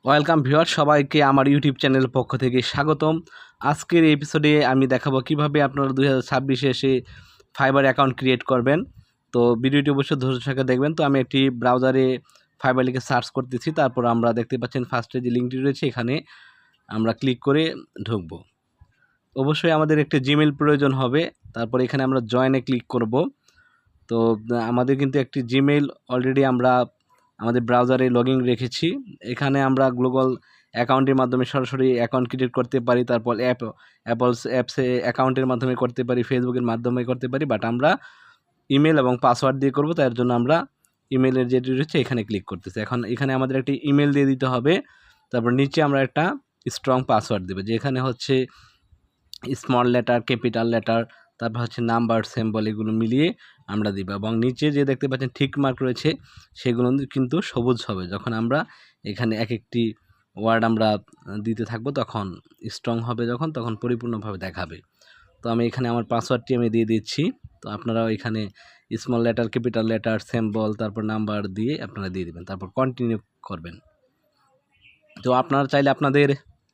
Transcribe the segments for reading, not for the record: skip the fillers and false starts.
Welcome viewer, সবাইকে আমার YouTube চ্যানেলের পক্ষ থেকে স্বাগতম। আজকের এই এপিসোডে আমি দেখাবো কিভাবে আপনারা 2026-এ এসে ফাইবার অ্যাকাউন্ট ক্রিয়েট করবেন। তো ভিডিওটি অবশ্যই ধৈর্য সহকারে দেখবেন। তো আমি একটি ব্রাউজারে ফাইবার লিখে সার্চ করতেছি, তারপর আমরা দেখতে পাচ্ছেন ফার্স্টে যে লিঙ্কটি রয়েছে এখানে আমরা ক্লিক করে ঢুকব। অবশ্যই আমাদের একটি জিমেইল প্রয়োজন হবে, তারপর এখানে আমরা জয়েনে ক্লিক করব। তো আমাদের কিন্তু একটি জিমেইল অলরেডি আমরা আমাদের ব্রাউজারে লগইন রেখেছি। এখানে আমরা গ্লোবাল অ্যাকাউন্টের মাধ্যমে সরাসরি অ্যাকাউন্ট ক্রিয়েট করতে পারি, তারপর অ্যাপসে অ্যাকাউন্টের মাধ্যমে করতে পারি, ফেসবুকের মাধ্যমে করতে পারি, বাট আমরা ইমেল এবং পাসওয়ার্ড দিয়ে করব। তার জন্য আমরা ইমেলের যেটি রয়েছে এখানে ক্লিক করতেছি। এখন এখানে আমাদের একটি ইমেল দিয়ে দিতে হবে, তারপর নিচে আমরা একটা স্ট্রং পাসওয়ার্ড দেবো, যেখানে হচ্ছে স্মল লেটার, ক্যাপিটাল লেটার, তারপর হচ্ছে নাম্বার, সিম্বল, এগুলো মিলিয়ে আমরা দিব। এবং নিচে যে দেখতে পাচ্ছেন ঠিক মার্ক রয়েছে সেগুলো কিন্তু সবুজ হবে। যখন আমরা এখানে এক একটি ওয়ার্ড আমরা দিতে থাকবো তখন স্ট্রং হবে, তখন পরিপূর্ণভাবে দেখাবে। তো আমি এখানে আমার পাসওয়ার্ডটি আমি দিয়ে দিচ্ছি। তো আপনারাও এখানে small letter, capital letter, symbol, তারপর নাম্বার দিয়ে আপনারা দিয়ে দেবেন, তারপর কন্টিনিউ করবেন। তো আপনারা চাইলে আপনাদের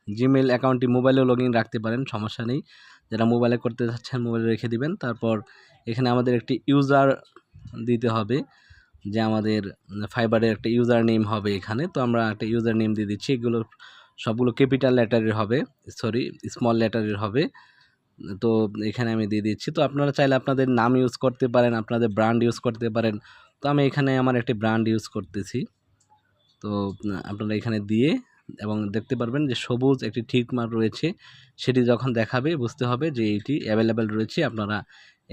জিমেল অ্যাকাউন্টটি মোবাইলেও লগ ইন রাখতে পারেন, সমস্যা নেই। যারা মোবাইলে করতে চাচ্ছেন মোবাইলে রেখে দিবেন। তারপর এখানে আমাদের একটি ইউজার দিতে হবে, যে আমাদের ফাইবারের একটা ইউজার নেম হবে এখানে। তো আমরা একটা ইউজার নেম দিয়ে দিচ্ছি। এগুলো সবগুলো ক্যাপিটাল লেটারের হবে, স্মল লেটারের হবে। তো এখানে আমি দিয়ে দিচ্ছি। তো আপনারা চাইলে আপনাদের নাম ইউজ করতে পারেন, আপনাদের ব্র্যান্ড ইউজ করতে পারেন। তো আমি এখানে আমার একটি ব্র্যান্ড ইউজ করতেছি। তো আপনারা এখানে দিয়ে এবং দেখতে পারবেন যে সবুজ একটি টিক মার্ক রয়েছে, সেটি যখন দেখাবে বুঝতে হবে যে এটি অ্যাভেলেবেল রয়েছে, আপনারা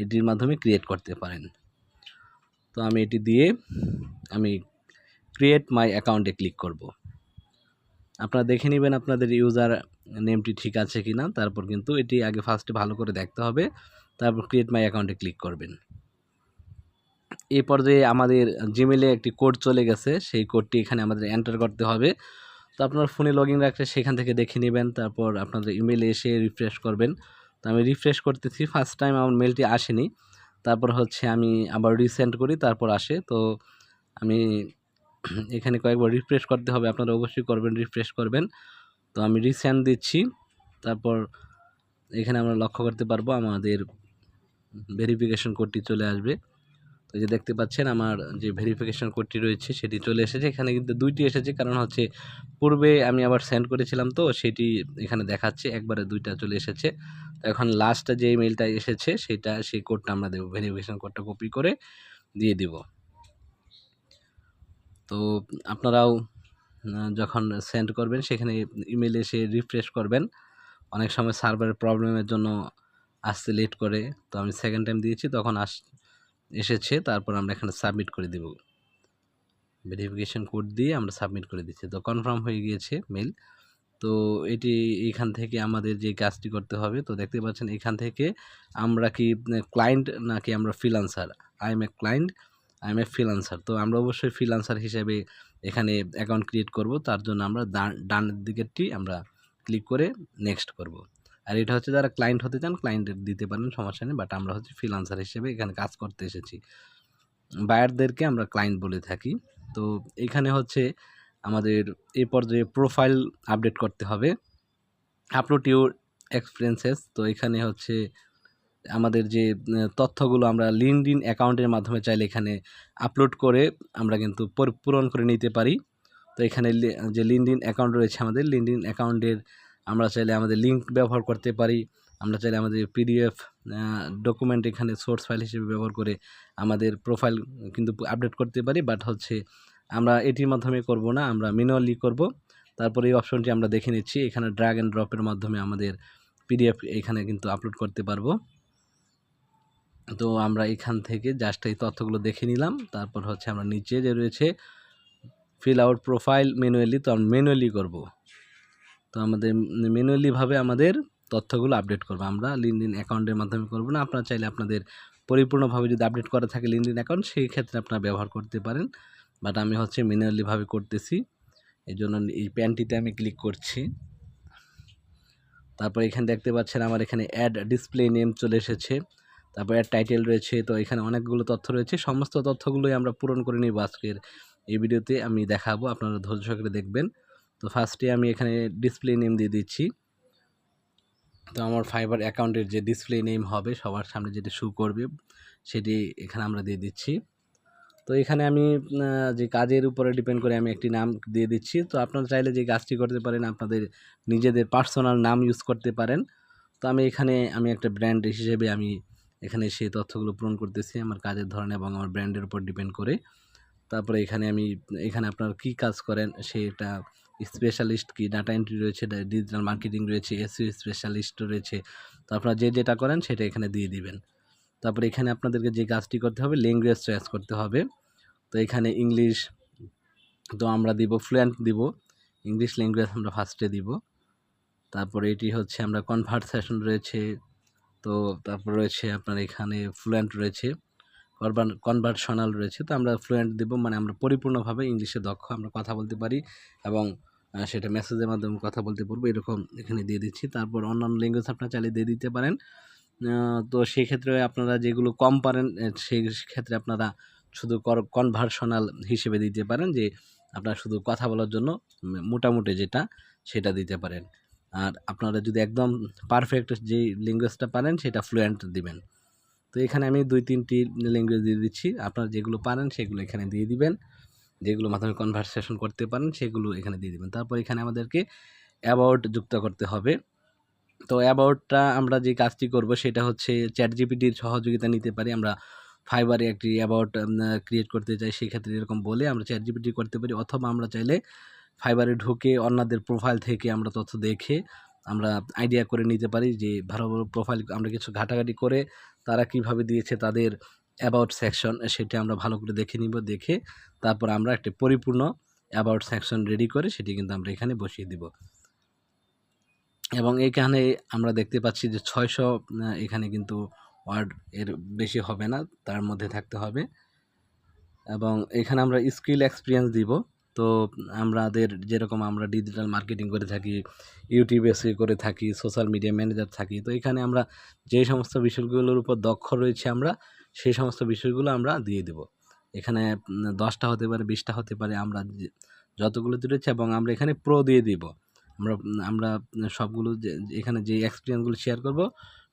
এটির মাধ্যমে ক্রিয়েট করতে পারেন। তো আমি এটি দিয়ে আমি ক্রিয়েট মাই অ্যাকাউন্টে ক্লিক করব। আপনারা দেখে নেবেন আপনাদের ইউজার নেমটি ঠিক আছে কি না। তারপর কিন্তু এটি আগে ফার্স্টে ভালো করে দেখতে হবে, তারপর ক্রিয়েট মাই অ্যাকাউন্টে ক্লিক করবেন। এই পর্যায়ে আমাদের জিমেলে একটি কোড চলে গেছে, সেই কোডটি এখানে আমাদের এন্টার করতে হবে। তো আপনার ফোনে লগ ইন রাখলে সেখান থেকে দেখে নেবেন, তারপর আপনাদের ইমেলে এসে রিফ্রেশ করবেন। তো আমি রিফ্রেশ করতেছি, ফার্স্ট টাইম আমার মেলটি আসেনি, তারপর হচ্ছে আমি আবার রিসেন্ড করি, তারপর আসে। তো আমি এখানে কয়েকবার রিফ্রেশ করতে হবে, আপনারা অবশ্যই করবেন, রিফ্রেশ করবেন। তো আমি রিসেন্ড দিচ্ছি, তারপর এখানে আমরা লক্ষ্য করতে পারবো আমাদের ভেরিফিকেশন কোডটি চলে আসবে। তো এই যে দেখতে পাচ্ছেন আমার যে ভেরিফিকেশন কোডটি রয়েছে সেটি চলে এসেছে। এখানে কিন্তু দুইটি এসেছে, কারণ হচ্ছে পূর্বে আমি আবার সেন্ড করেছিলাম, তো সেটি এখানে দেখাচ্ছে একবারে দুইটা চলে এসেছে। তো এখন লাস্টে যে ইমেলটা এসেছে সেই কোডটা আমরা দেবো, ভেরিফিকেশন কোডটা কপি করে দিয়ে দিব। তো আপনারাও যখন সেন্ড করবেন সেখানে ইমেলে এসে রিফ্রেশ করবেন। অনেক সময় সার্ভারের প্রবলেমের জন্য আসতে লেট করে। তো আমি সেকেন্ড টাইম দিয়েছি, তখন এসেছে। তারপর আমরা এখানে সাবমিট করে দেব, ভেরিফিকেশন কোড দিয়ে আমরা সাবমিট করে দিচ্ছি। তো কনফার্ম হয়ে গিয়েছে মেল। তো এটি এইখান থেকে আমাদের যে কাজটি করতে হবে, তো দেখতে পাচ্ছেন এখান থেকে আমরা কি ক্লায়েন্ট নাকি আমরা freelancer. I M a client, I M a freelancer. তো আমরা অবশ্যই ফ্রিল্যান্সার হিসেবে এখানে অ্যাকাউন্ট ক্রিয়েট করব। তার জন্য আমরা ডানের দিকেরটি আমরা ক্লিক করে নেক্সট করব। আর এটা হচ্ছে যারা ক্লায়েন্ট হতে চান ক্লায়েন্টের দিতে পারেন, সমস্যা নেই। বাট আমরা হচ্ছে ফ্রিল্যান্সার হিসেবে এখানে কাজ করতে এসেছি, বায়ারদেরকে আমরা ক্লায়েন্ট বলে থাকি। তো এখানে হচ্ছে আমাদের এই পর্যায়ে প্রোফাইল আপডেট করতে হবে, আপলোড ইউর এক্সপিরিয়েন্সেস। তো এখানে হচ্ছে আমাদের যে তথ্যগুলো আমরা লিঙ্কডইন অ্যাকাউন্টের মাধ্যমে চাইলে এখানে আপলোড করে আমরা কিন্তু পূরণ করে নিতে পারি। তো এখানে যে লিঙ্কডইন অ্যাকাউন্ট রয়েছে আমাদের, লিঙ্কডইন অ্যাকাউন্টের আমরা চাইলে আমাদের লিঙ্ক ব্যবহার করতে পারি, আমরা চাইলে আমাদের পিডিএফ ডকুমেন্ট এখানে সোর্স ফাইল হিসেবে ব্যবহার করে আমাদের প্রোফাইল কিন্তু আপডেট করতে পারি। বাট হচ্ছে আমরা এটির মাধ্যমে করব না, আমরা ম্যানুয়ালি করব। তারপরে এই অপশনটি আমরা দেখে নিচ্ছি, এখানে ড্র্যাগ অ্যান্ড ড্রপের মাধ্যমে আমাদের পিডিএফ এখানে কিন্তু আপলোড করতে পারবো। তো আমরা এখান থেকে জাস্ট এই তথ্যগুলো দেখে নিলাম। তারপর হচ্ছে আমরা নিচে যে রয়েছে ফিল আউট প্রোফাইল ম্যানুয়ালি, তো আমরা ম্যানুয়ালি করব। তো আমাদের ম্যানুয়ালিভাবে আমাদের তথ্যগুলো আপডেট করবো, আমরা লিঙ্কডইন অ্যাকাউন্টের মাধ্যমে করব না। আপনারা চাইলে আপনাদের পরিপূর্ণভাবে যদি আপডেট করা থাকে লিঙ্কডইন অ্যাকাউন্ট, সেই ক্ষেত্রে আপনারা ব্যবহার করতে পারেন। বাট আমি হচ্ছে ম্যানুয়ালিভাবে করতেছি, এই জন্য এই প্যানটিতে আমি ক্লিক করছি। তারপর এখানে দেখতে পাচ্ছেন আমার এখানে অ্যাড ডিসপ্লে নেম চলে এসেছে, তারপর অ্যাড টাইটেল রয়েছে। তো এখানে অনেকগুলো তথ্য রয়েছে, সমস্ত তথ্যগুলোই আমরা পূরণ করে নিব আজকের এই ভিডিওতে আমি দেখাবো, আপনারা ধৈর্য সহকারে দেখবেন। তো ফার্স্টে আমি এখানে ডিসপ্লে নেম দিয়ে দিচ্ছি। তো আমার ফাইবার অ্যাকাউন্টের যে ডিসপ্লে নেম হবে সবার সামনে যেটা শো করবে সেটি এখানে আমরা দিয়ে দিচ্ছি। তো এখানে আমি যে কাজের উপরে ডিপেন্ড করে আমি একটি নাম দিয়ে দিচ্ছি। তো আপনারা চাইলে যে কাজটি করতে পারেন আপনাদের নিজেদের পার্সোনাল নাম ইউজ করতে পারেন। তো আমি এখানে একটা ব্র্যান্ড হিসেবে আমি এখানে সেই তথ্যগুলো পূরণ করতেছি আমার কাজের ধরন এবং আমার ব্র্যান্ডের উপর ডিপেন্ড করে। তারপরে এখানে আপনারা কী কাজ করেন সেটা স্পেশালিস্ট কি ডাটা এন্ট্রি রয়েছে, ডিজিটাল মার্কেটিং রয়েছে, এসইও স্পেশালিস্ট রয়েছে। তো আপনারা যেটা করেন সেটা এখানে দিয়ে দিবেন। তারপরে এখানে আপনাদেরকে যে কাজটি করতে হবে ল্যাঙ্গুয়েজ চয়েস করতে হবে। তো এখানে ইংলিশ, তো আমরা দিব ফ্লুয়েন্ট দিব, ইংলিশ ল্যাঙ্গুয়েজ আমরা ফার্স্টে দিব। তারপরে এটি হচ্ছে আমরা কনভারসেশন রয়েছে, তো তারপর রয়েছে আপনার এখানে ফ্লুয়েন্ট রয়েছে, কনভার্সনাল রয়েছে। তো আমরা ফ্লুয়েন্ট দেব, মানে আমরা পরিপূর্ণভাবে ইংলিশে দক্ষ, আমরা কথা বলতে পারি এবং সেটা মেসেজের মাধ্যমে কথা বলতে পারবো, এরকম এখানে দিয়ে দিচ্ছি। তারপর অন্যান্য ল্যাঙ্গুয়েজ আপনারা চাইলে দিয়ে দিতে পারেন। তো সেই ক্ষেত্রে আপনারা যেগুলো কম পারেন সেই ক্ষেত্রে আপনারা শুধু কনভার্সনাল হিসেবে দিতে পারেন, যে আপনারা শুধু কথা বলার জন্য মোটামুটি যেটা সেটা দিতে পারেন। আর আপনারা যদি একদম পারফেক্ট যেই ল্যাঙ্গুয়েজটা পারেন সেটা ফ্লুয়েন্ট দিবেন। তো এখানে আমি 2-3টি ল্যাঙ্গুয়েজ দিয়ে দিচ্ছি, আপনারা যেগুলো পারেন সেগুলো এখানে দিয়ে দিবেন, যেগুলো মাধ্যমে কনভারসেশন করতে পারেন সেগুলো এখানে দিয়ে দিবেন। তারপর এখানে আমাদেরকে অ্যাবাউট যুক্ত করতে হবে। তো অ্যাবাউটটা আমরা যে কাজটি করব সেটা হচ্ছে চ্যাটজিপিটির সহযোগিতা নিতে পারি। আমরা ফাইবারে একটি অ্যাবাউট ক্রিয়েট করতে চাই, সেক্ষেত্রে এরকম বলে আমরা চ্যাটজিপিটি করতে পারি, অথবা আমরা চাইলে ফাইবারে ঢুকে অন্যদের প্রোফাইল থেকে আমরা তথ্য দেখে আমরা আইডিয়া করে নিতে পারি যে ভালো ভালো প্রোফাইল আমরা কিছু ঘাটাঘাটি করে তারা কিভাবে দিয়েছে তাদের অ্যাবাউট সেকশন, সেটা আমরা ভালো করে দেখে নিব। দেখে তারপর আমরা একটি পরিপূর্ণ অ্যাবাউট সেকশন রেডি করে সেটি কিন্তু আমরা এখানে বসিয়ে দিব। এবং এখানে আমরা দেখতে পাচ্ছি যে 600 এখানে কিন্তু ওয়ার্ড এর বেশি হবে না, তার মধ্যে থাকতে হবে। এবং এখানে আমরা স্কিল এক্সপিরিয়েন্স দিব। তো আমাদের যেরকম আমরা ডিজিটাল মার্কেটিং করে থাকি, ইউটিউব এসইও করে থাকি, সোশ্যাল মিডিয়া ম্যানেজার থাকি, তো এখানে আমরা যে সমস্ত বিষয়গুলোর উপর দক্ষ রয়েছে আমরা সেই সমস্ত বিষয়গুলো আমরা দিয়ে দেব। এখানে 10টা হতে পারে, 20টা হতে পারে, আমরা যতগুলো রয়েছে, এবং আমরা এখানে প্রো দিয়ে দিব। আমরা আমরা সবগুলো এখানে যে এক্সপিরিয়েন্সগুলো শেয়ার করব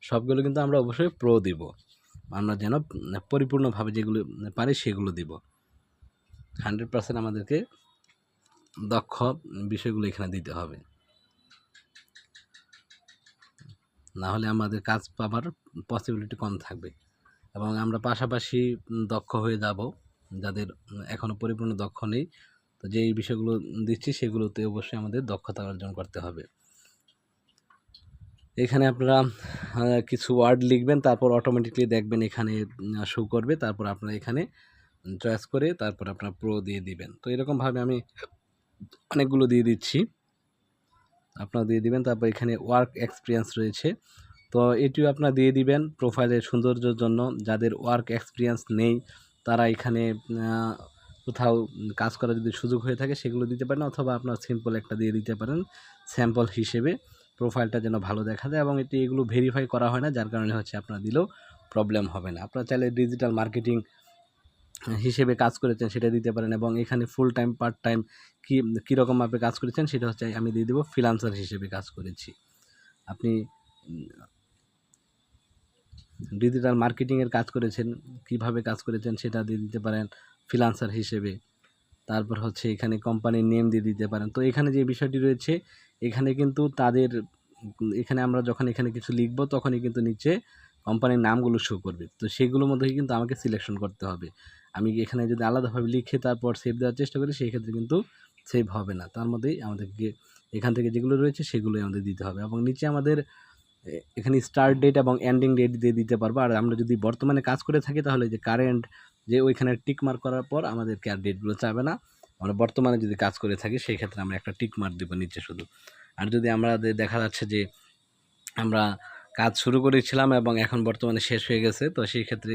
সবগুলো কিন্তু আমরা অবশ্যই প্রো দিব, আমরা যেন পরিপূর্ণভাবে যেগুলো পারি সেগুলো দিব। 100% আমাদেরকে দক্ষ বিষয়গুলো এখানে দিতে হবে, না হলে আমাদের কাজ পাবার পসিবিলিটি কম থাকবে। এবং আমরা পাশাপাশি দক্ষ হয়ে যাব যাদের এখনও পরিপূর্ণ দক্ষ নেই। তো যেই বিষয়গুলো দিচ্ছি সেগুলোতে অবশ্যই আমাদের দক্ষতা অর্জন করতে হবে। এখানে আপনারা কিছু ওয়ার্ড লিখবেন, তারপর অটোমেটিকলি দেখবেন এখানে শো করবে, তারপর আপনারা এখানে চয়েস করে তারপর আপনারা প্রো দিয়ে দিবেন। তো এরকমভাবে আমি অনেকগুলো দিয়ে দিচ্ছি, আপনারা দিয়ে দিবেন। তারপর এখানে ওয়ার্ক এক্সপিরিয়েন্স রয়েছে, তো এটিও আপনারা দিয়ে দিবেন প্রোফাইলের সৌন্দর্যের জন্য। যাদের ওয়ার্ক এক্সপিরিয়েন্স নেই তারা এখানে কোথাও কাজ করার যদি সুযোগ হয়ে থাকে সেগুলো দিতে পারেন, অথবা আপনার সিম্পল একটা দিয়ে দিতে পারেন স্যাম্পল হিসেবে, প্রোফাইলটা যেন ভালো দেখা যায়। এবং এগুলো ভেরিফাই করা হয় না, যার কারণে হচ্ছে আপনারা দিলেও প্রবলেম হবে না। আপনারা চাইলে ডিজিটাল মার্কেটিং হিসেবে কাজ করেছেন সেটা দিতে পারেন, এবং এখানে ফুল টাইম পার্ট টাইম কীরকমভাবে কাজ করেছেন সেটা হচ্ছে আমি দিয়ে দেবো ফ্রিল্যান্সার হিসেবে কাজ করেছি। আপনি ডিজিটাল মার্কেটিংয়ের কাজ করেছেন, কিভাবে কাজ করেছেন সেটা দিয়ে দিতে পারেন ফ্রিল্যান্সার হিসেবে। তারপর হচ্ছে এখানে কোম্পানির নেম দিয়ে দিতে পারেন। তো এখানে যে বিষয়টি রয়েছে এখানে কিন্তু তাদের এখানে আমরা যখন এখানে কিছু লিখব তখনই কিন্তু নিচে কোম্পানির নামগুলো শো করবে। তো সেগুলোর মধ্যেই কিন্তু আমাকে সিলেকশন করতে হবে। আমি এখানে যদি আলাদাভাবে লিখে তারপর সেভ দেওয়ার চেষ্টা করি সেই ক্ষেত্রে কিন্তু সেভ হবে না, তার মধ্যেই আমাদেরকে এখান থেকে যেগুলো রয়েছে সেগুলোই আমাদের দিতে হবে। এবং নিচে আমাদের এখানে স্টার্ট ডেট এবং এন্ডিং ডেট দিয়ে দিতে পারবো। আর আমরা যদি বর্তমানে কাজ করে থাকি তাহলে যে কারেন্ট যে ওইখানে টিক মার্ক করার পর আমাদেরকে আর ডেটগুলো চাবে না। আমরা বর্তমানে যদি কাজ করে থাকি সেই ক্ষেত্রে আমরা একটা টিক মার্ক দেবো নিচে শুধু। আর যদি আমাদের দেখা যাচ্ছে যে আমরা কাজ শুরু করেছিলাম এবং এখন বর্তমানে শেষ হয়ে গেছে, তো সেই ক্ষেত্রে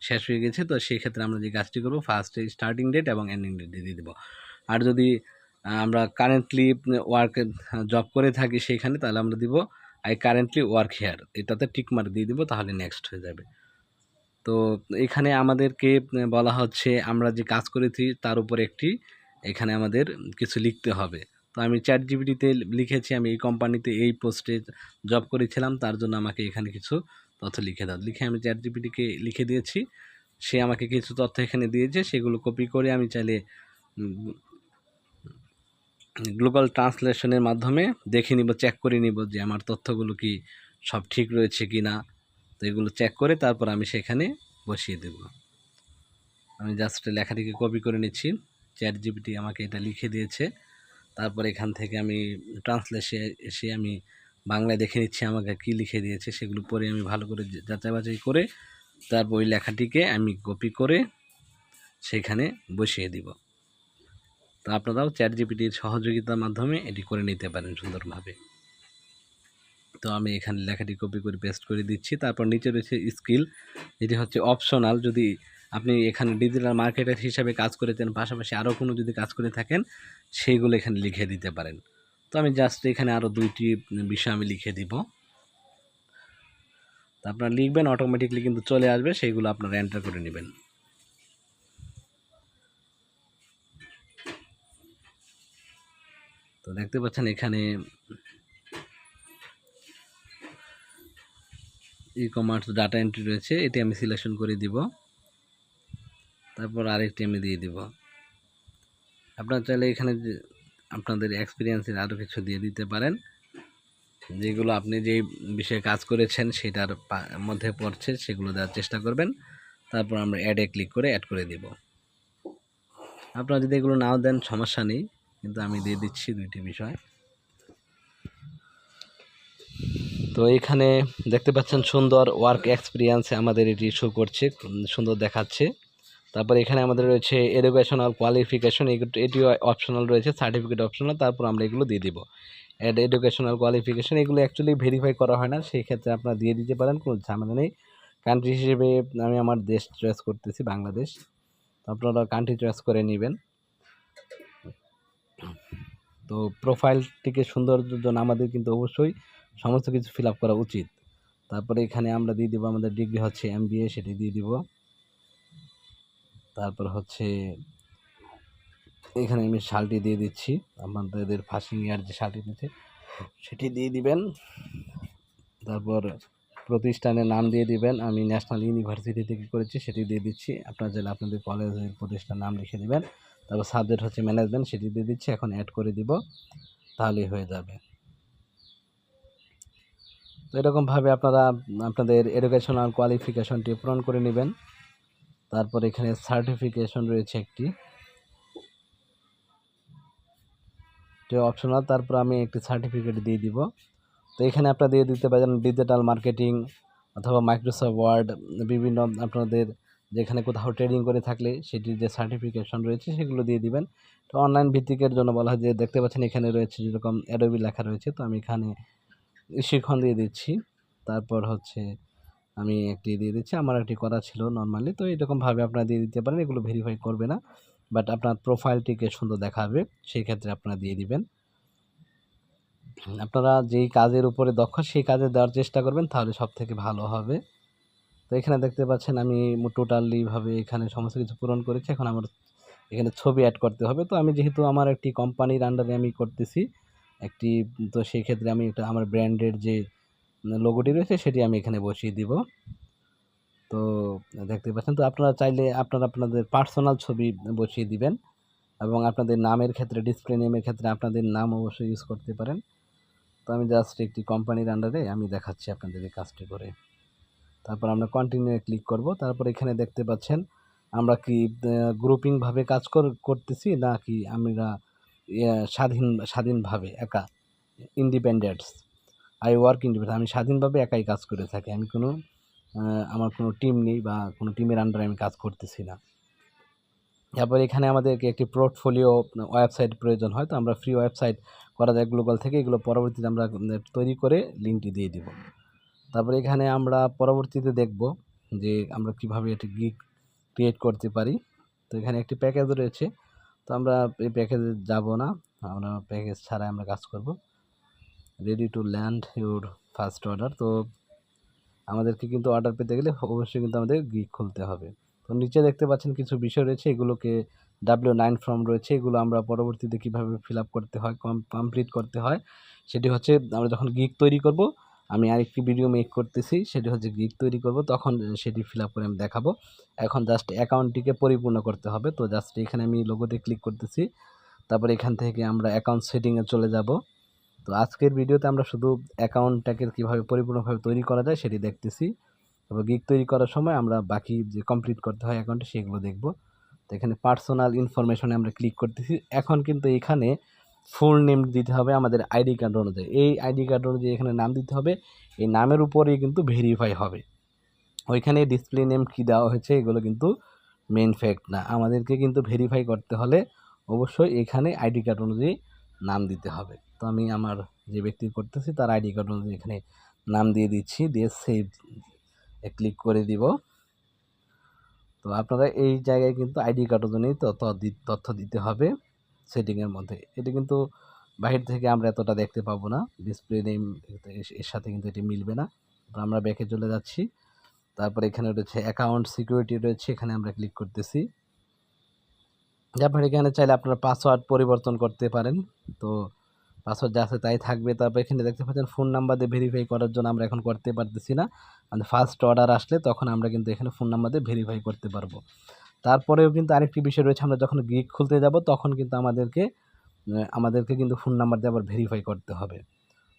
শেষ হয়ে গেছে, তো সেই ক্ষেত্রে আমরা যে কাজটি করবো ফার্স্টে স্টার্টিং ডেট এবং এন্ডিং ডেট দিয়ে দেবো। আর যদি আমরা কারেন্টলি ওয়ার্ক জব করে থাকি সেইখানে তাহলে আমরা দিব আই কারেন্টলি ওয়ার্ক হেয়ার, এটাতে টিক মার্ক দিয়ে দিব, তাহলে নেক্সট হয়ে যাবে। তো এখানে আমাদেরকে বলা হচ্ছে আমরা যে কাজ করেছি তার উপর একটি এখানে আমাদের কিছু লিখতে হবে। তো আমি চ্যাট জিপিটিতে লিখেছি আমি এই কোম্পানিতে এই পোস্টে জব করেছিলাম, তার জন্য আমাকে এখানে কিছু তথ্য লিখে দাও। লিখে আমি চ্যাট জিপিটিকে লিখে দিয়েছি, সে আমাকে কিছু তথ্য এখানে দিয়েছে, সেগুলো কপি করে আমি চাইলে গ্লোবাল ট্রান্সলেশনের মাধ্যমে দেখে নিব, চেক করে নিব যে আমার তথ্যগুলো কি সব ঠিক রয়েছে কি না। তো এগুলো চেক করে তারপর আমি সেখানে বসিয়ে দেব। আমি জাস্ট লেখাটিকে কপি করে নিচ্ছি, চ্যাট জিপিটি আমাকে এটা লিখে দিয়েছে। তারপর এখান থেকে আমি ট্রান্সলেশনে এসে আমি বাংলায় দেখে নিচ্ছি আমাকে কি লিখে দিয়েছে, সেগুলো পরে আমি ভালো করে যাচাই বাছাই করে তারপর ওই লেখাটিকে আমি কপি করে সেখানে বসিয়ে দিব। তো আপনারাও চ্যাট জিপিটির সহযোগিতার মাধ্যমে এটি করে নিতে পারেন সুন্দরভাবে। তো আমি এখানে লেখাটি কপি করে পেস্ট করে দিচ্ছি। তারপর নিচে রয়েছে স্কিল, যেটি হচ্ছে অপশনাল। যদি আপনি এখানে ডিজিটাল মার্কেটার হিসাবে কাজ করেছেন, পাশাপাশি আরও কোনো যদি কাজ করে থাকেন সেইগুলো এখানে লিখে দিতে পারেন। তো আমি জাস্ট এখানে আরও 2টি বিষয় আমি লিখে দিব। তো আপনারা লিখবেন, অটোমেটিকলি কিন্তু চলে আসবে, সেইগুলো আপনারা এন্টার করে নেবেন। তো দেখতে পাচ্ছেন এখানে ই কমার্স ডাটা এন্ট্রি রয়েছে, এটি আমি সিলেকশন করে দিব। তারপর আরেকটি আমি দিয়ে দিব। আপনারা চাইলে এখানে আপনাদের এক্সপিরিয়েন্সের আরও কিছু দিয়ে দিতে পারেন, যেগুলো আপনি যেই বিষয়ে কাজ করেছেন সেটার মধ্যে পড়ছে সেগুলো দেওয়ার চেষ্টা করবেন। তারপর আমরা অ্যাডে ক্লিক করে অ্যাড করে দেব। আপনারা যদি এগুলো নাও দেন সমস্যা নেই, কিন্তু আমি দিয়ে দিচ্ছি 2টি বিষয়। তো এখানে দেখতে পাচ্ছেন সুন্দর ওয়ার্ক এক্সপিরিয়েন্স আমাদের এটি শো করছে, সুন্দর দেখাচ্ছে। তারপর এখানে আমাদের রয়েছে এডুকেশনাল কোয়ালিফিকেশন, এটিও অপশনাল রয়েছে, সার্টিফিকেট অপশনাল। তারপর আমরা এগুলো দিয়ে দিব। এডুকেশনাল কোয়ালিফিকেশন এগুলো অ্যাকচুয়ালি ভেরিফাই করা হয় না, সেই ক্ষেত্রে আপনারা দিয়ে দিতে পারেন, কোনো ঝামেলা নেই। কান্ট্রি হিসেবে আমি আমার দেশ চয়েস করতেছি বাংলাদেশ, আপনারা কান্ট্রি চয়েস করে নেবেন। তো প্রোফাইলটিকে সৌন্দর্যের জন্য আমাদের কিন্তু অবশ্যই সমস্ত কিছু ফিল আপ করা উচিত। তারপরে এখানে আমরা দিয়ে দেবো আমাদের ডিগ্রি হচ্ছে MBA, সেটি দিয়ে দিব। তারপর হচ্ছে এখানে আমি সালটি দিয়ে দিচ্ছি, আপনাদের ফার্স্ট ইয়ার যে সালটি দিচ্ছে সেটি দিয়ে দিবেন। তারপর প্রতিষ্ঠানের নাম দিয়ে দিবেন, আমি ন্যাশনাল ইউনিভার্সিটি থেকে করেছি সেটি দিয়ে দিচ্ছি। আপনারা চাইলে আপনাদের কলেজের প্রতিষ্ঠানের নাম লিখে দেবেন। তারপর সাবজেক্ট হচ্ছে ম্যানেজমেন্ট, সেটি দিয়ে দিচ্ছি। এখন অ্যাড করে দিব, তাহলেই হয়ে যাবে। তো এরকমভাবে আপনারা আপনাদের এডুকেশনাল কোয়ালিফিকেশনটি পূরণ করে নেবেন। তারপর এখানে সার্টিফিকেশন রয়েছে একটি, অপশনাল। তারপর আমি একটি সার্টিফিকেট দিয়ে দিব। তো এখানে আপনারা দিয়ে দিতে পারেন ডিজিটাল মার্কেটিং অথবা মাইক্রোসফট ওয়ার্ড, বিভিন্ন আপনাদের যেখানে কোথাও ট্রেডিং করে থাকলে সেটির যে সার্টিফিকেশন রয়েছে সেগুলো দিয়ে দিবেন। তো অনলাইন ভিত্তিকের জন্য বলা হয় যে দেখতে পাচ্ছেন এখানে রয়েছে যেরকম অ্যাডোবি লেখা রয়েছে, তো আমি এখানে শিখন দিয়ে দিচ্ছি। তারপর হচ্ছে আমি একটি দিয়ে দিচ্ছি, আমার একটি করা ছিল নর্মালি। তো এরকমভাবে আপনারা দিয়ে দিতে পারেন, এগুলো ভেরিফাই করবে না, বাট আপনার প্রোফাইলটিকে সুন্দর দেখাবে, সেই ক্ষেত্রে আপনারা দিয়ে দিবেন। আপনারা যেই কাজের উপরে দক্ষ সেই কাজে দেওয়ার চেষ্টা করবেন, তাহলে সব থেকে ভালো হবে। তো এখানে দেখতে পাচ্ছেন আমি টোটালিভাবে এখানে সমস্ত কিছু পূরণ করেছি। এখন আমার এখানে ছবি অ্যাড করতে হবে। তো আমি যেহেতু আমার একটি কোম্পানির আন্ডারে আমি করতেছি একটি, তো সেই ক্ষেত্রে আমি একটা আমার ব্র্যান্ডের যে লোগোটি রয়েছে সেটি আমি এখানে বসিয়ে দিব। তো দেখতে পাচ্ছেন, তো আপনারা চাইলে আপনারা আপনাদের পার্সোনাল ছবি বসিয়ে দিবেন, এবং আপনাদের নামের ক্ষেত্রে ডিসপ্লে নেমের ক্ষেত্রে আপনাদের নাম অবশ্যই ইউজ করতে পারেন। তো আমি জাস্ট একটি কোম্পানির আন্ডারে আমি দেখাচ্ছি আপনাদের এই কাজটি করে। তারপর আমরা কন্টিনিউ ক্লিক করব। তারপর এখানে দেখতে পাচ্ছেন আমরা কি গ্রুপিংভাবে কাজ করতেছি নাকি আমরা স্বাধীনভাবে একা, ইন্ডিপেন্ডেন্টস। আই ওয়ার্ক ইন্ডিপেন্ডেন্ট, আমি স্বাধীনভাবে একাই কাজ করে থাকি, আমি কোনো আমার কোনো টিম নেই বা কোনো টিমের আন্ডারে আমি কাজ করতেছি না। তারপর এখানে আমাদেরকে একটি পোর্টফোলিও ওয়েবসাইট প্রয়োজন হয়, তো আমরা ফ্রি ওয়েবসাইট করা যায় গ্লোবাল থেকে, এগুলো পরবর্তীতে আমরা তৈরি করে লিঙ্কটি দিয়ে দিব। তারপরে এখানে আমরা পরবর্তীতে দেখব যে আমরা কিভাবে এটি গিগ ক্রিয়েট করতে পারি। তো এখানে একটি প্যাকেজ রয়েছে, তো আমরা এই প্যাকেজে যাব না, আমরা প্যাকেজ ছাড়াই আমরা কাজ করব। Ready to land your first order. তো আমাদেরকে কিন্তু অর্ডার পেতে গেলে অবশ্যই কিন্তু আমাদের গিগ খুলতে হবে। তো নিচে দেখতে পাচ্ছেন কিছু বিষয় রয়েছে, এগুলোকে W9 ফর্ম রয়েছে, এগুলো আমরা পরবর্তীতে কীভাবে ফিল আপ করতে হয়, কমপ্লিট করতে হয়, সেটি হচ্ছে আমরা যখন গিগ তৈরি করব, আমি আরেকটি ভিডিও মেক করতেছি, সেটি হচ্ছে গিগ তৈরি করব, তখন সেটি ফিল আপ করে আমি দেখাবো। এখন জাস্ট অ্যাকাউন্টটিকে পরিপূর্ণ করতে হবে। তো জাস্ট এখানে আমি লোগোতে ক্লিক করতেছি, তারপর এখান থেকে আমরা অ্যাকাউন্ট সেটিংয়ে চলে যাব। তো আজকের ভিডিওতে আমরা শুধু অ্যাকাউন্টটাকে কীভাবে পরিপূর্ণভাবে তৈরি করা যায় সেটি দেখতেছি। তারপর গিগ তৈরি করার সময় আমরা বাকি যে কমপ্লিট করতে হয় অ্যাকাউন্টে সেগুলো দেখব। তো এখানে পার্সোনাল ইনফরমেশনে আমরা ক্লিক করতেছি। এখন কিন্তু এখানে ফুল নেম দিতে হবে আমাদের আইডি কার্ড অনুযায়ী। এই আইডি কার্ড অনুযায়ী এখানে নাম দিতে হবে। এই নামের উপরেই কিন্তু ভেরিফাই হবে। ওইখানে ডিসপ্লে নেম কী দেওয়া হয়েছে এগুলো কিন্তু মেইন ফ্যাক্ট না। আমাদেরকে কিন্তু ভেরিফাই করতে হলে অবশ্যই এখানে আইডি কার্ড অনুযায়ী নাম দিতে হবে। তো আমি আমার যে ব্যক্তি করতেছি তার আইডি কার্ড অনুযায়ী এখানে নাম দিয়ে দিচ্ছি, দিয়ে সেভ ক্লিক করে দিব। তো আপনারা এই জায়গায় কিন্তু আইডি কার্ড অনুযায়ী তথ্য দিতে হবে সেটিংয়ের মধ্যে। এটি কিন্তু বাহির থেকে আমরা এতটা দেখতে পাবো না, ডিসপ্লে নেম এর সাথে কিন্তু এটি মিলবে না। আমরা ব্যাকে চলে যাচ্ছি, তারপরে এখানে রয়েছে অ্যাকাউন্ট সিকিউরিটি রয়েছে, এখানে আমরা ক্লিক করতেছি। তারপরে এখানে চাইলে আপনারা পাসওয়ার্ড পরিবর্তন করতে পারেন, তো পাসওয়ার্ড যা আছে তাই থাকবে। তারপর এখানে দেখতে পাচ্ছেন ফোন নাম্বার দিয়ে ভেরিফাই করার জন্য আমরা এখন করতে পারতেছি না, মানে ফার্স্ট অর্ডার আসলে তখন আমরা কিন্তু এখানে ফোন নাম্বার দিয়ে ভেরিফাই করতে পারবো। তারপরেও কিন্তু আরেকটি বিষয় রয়েছে, আমরা যখন গিগ খুলতে যাব তখন কিন্তু আমাদেরকে কিন্তু ফোন নাম্বার দিয়ে আবার ভেরিফাই করতে হবে।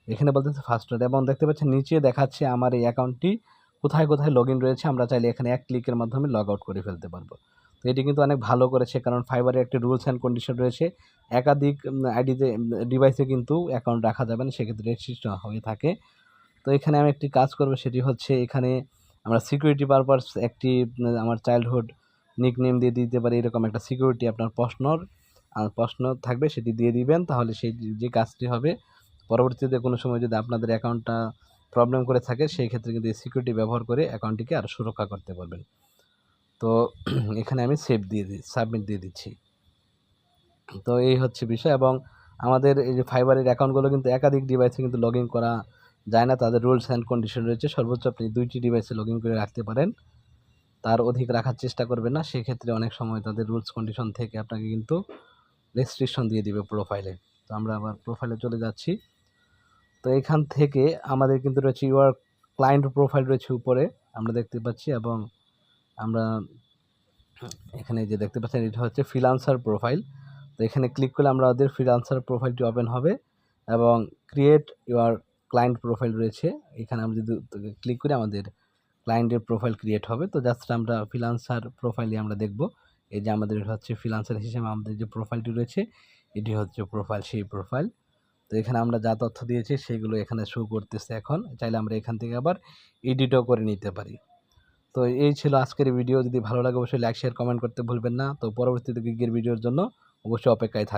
এখানে বলতেছে ফার্স্ট অর্ডার, এবং দেখতে পাচ্ছেন নিচে দেখাচ্ছে আমার এই অ্যাকাউন্টটি কোথায় কোথায় লগ ইন রয়েছে। আমরা চাইলে এখানে এক ক্লিকের মাধ্যমে লগ আউট করে ফেলতে পারবো। তো এটি কিন্তু অনেক ভালো করেছে, কারণ ফাইবারে একটি রুলস অ্যান্ড কন্ডিশন রয়েছে, একাধিক আইডিতে ডিভাইসে কিন্তু অ্যাকাউন্ট রাখা যাবে না, সেক্ষেত্রে রেস্ট্রিকশন হয়ে থাকে। তো এখানে আমি একটি কাজ করব, সেটি হচ্ছে এখানে আমরা সিকিউরিটি পারপাস একটি আমার চাইল্ডহুড নিকনেম দিয়ে দিতে পারি, এরকম একটা সিকিউরিটি আপনার প্রশ্ন থাকবে সেটি দিয়ে দিবেন, তাহলে সেই যে কাজটি হবে পরবর্তীতে কোনো সময় যদি আপনাদের অ্যাকাউন্টটা প্রবলেম করে থাকে সেই ক্ষেত্রে কিন্তু এই সিকিউরিটি ব্যবহার করে অ্যাকাউন্টটিকে আরও সুরক্ষা করতে পারবেন। তো এখানে আমি সাবমিট দিয়ে দিচ্ছি। তো এই হচ্ছে বিষয়, এবং আমাদের এই যে ফাইবারের অ্যাকাউন্টগুলো কিন্তু একাধিক ডিভাইসে কিন্তু লগ ইন করা যায় না, তাদের রুলস অ্যান্ড কন্ডিশন রয়েছে। সর্বোচ্চ আপনি 2টি ডিভাইসে লগ ইন করে রাখতে পারেন, তার অধিক রাখার চেষ্টা করবেন না, সেক্ষেত্রে অনেক সময় তাদের রুলস কন্ডিশন থেকে আপনাকে কিন্তু রেস্ট্রিকশন দিয়ে দিবে প্রোফাইলে। তো আমরা আবার প্রোফাইলে চলে যাচ্ছি। তো এখান থেকে আমাদের কিন্তু রয়েছে ইউর ক্লায়েন্ট প্রোফাইল রয়েছে উপরে আমরা দেখতে পাচ্ছি, এবং আমরা এখানে যে দেখতে পাচ্ছেন এটা হচ্ছে ফ্রিল্যান্সার প্রোফাইল। তো এখানে ক্লিক করলে আমাদের ফ্রিল্যান্সার প্রোফাইলটি ওপেন হবে, এবং ক্রিয়েট ইউর ক্লায়েন্ট প্রোফাইল রয়েছে, এখানে আমরা যদি ক্লিক করি আমাদের ক্লায়েন্টের প্রোফাইল ক্রিয়েট হবে। তো জাস্ট আমরা ফ্রিল্যান্সার প্রোফাইলে আমরা দেখব, এই যে আমাদের হচ্ছে ফ্রিল্যান্সার হিসেবে আমাদের যে প্রোফাইলটি রয়েছে এটি হচ্ছে প্রোফাইল, সেই প্রোফাইল। তো এখানে আমরা যা তথ্য দিয়েছি সেগুলো এখানে শো করতেছে। এখন চাইলে আমরা এখান থেকে আবার এডিটও করে নিতে পারি। তো এই ছিল আজকের ভিডিও। যদি ভালো লাগে অবশ্যই লাইক শেয়ার কমেন্ট করতে ভুলবেন না। তো পরবর্তীতে গিগের ভিডিওর জন্য অবশ্যই অপেক্ষায় থাকবেন।